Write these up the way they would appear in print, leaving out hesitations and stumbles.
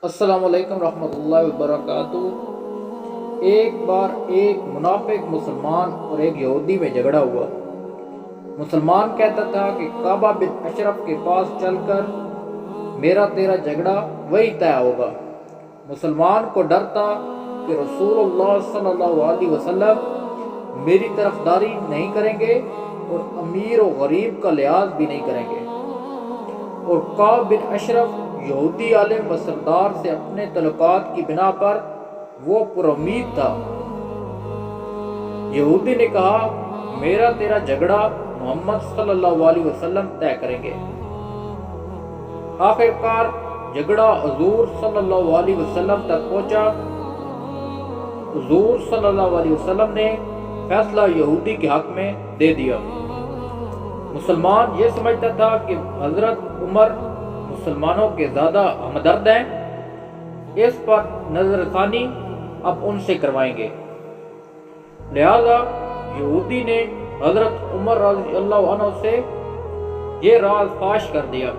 السلام علیکم رحمۃ اللہ وبرکاتہ۔ ایک بار ایک منافق مسلمان اور ایک یہودی میں جھگڑا ہوا۔ مسلمان کہتا تھا کہ کعبہ بن اشرف کے پاس چل کر میرا تیرا جھگڑا وہی طے ہوگا۔ مسلمان کو ڈر تھا کہ رسول اللہ صلی اللہ علیہ وسلم میری طرفداری نہیں کریں گے اور امیر و غریب کا لحاظ بھی نہیں کریں گے، اور کعب بن اشرف یہودی عالم و سردار سے اپنے تعلقات کی بنا پر وہ پر امید تھا۔ یہودی نے کہا میرا تیرا جھگڑا محمد صلی اللہ علیہ وسلم طے کریں گے۔ آخر کار جھگڑا حضور صلی اللہ علیہ وسلم تک پہنچا۔ حضور صلی اللہ علیہ وسلم نے فیصلہ یہودی کے حق میں دے دیا۔ مسلمان یہ سمجھتا تھا کہ حضرت عمر مسلمانوں کے زیادہ ہمدرد ہیں، اس پر نظر ثانی اب ان سے کروائیں گے، لہذا یہودی نے حضرت عمر رضی اللہ عنہ سے یہ راز فاش کر دیا۔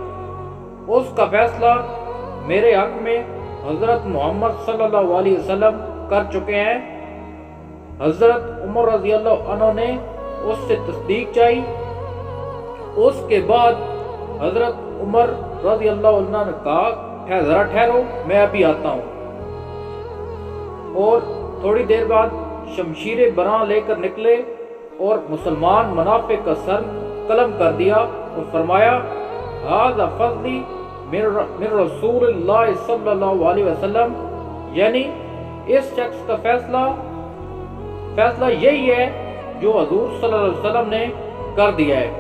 اس کا فیصلہ میرے حق میں حضرت محمد صلی اللہ علیہ وسلم کر چکے ہیں۔ حضرت عمر رضی اللہ عنہ نے اس سے تصدیق چاہی۔ اس کے بعد حضرت عمر رضی اللہ عنہ نے کہا ذرا ٹھہرو، میں ابھی آتا ہوں، اور تھوڑی دیر بعد شمشیر براں لے کر نکلے اور مسلمان منافق کا سر قلم کر دیا اور فرمایا ھذا فضلی من رسول اللہ صلی اللہ علیہ وسلم، یعنی اس شخص کا فیصلہ یہی ہے جو حضور صلی اللہ علیہ وسلم نے کر دیا ہے۔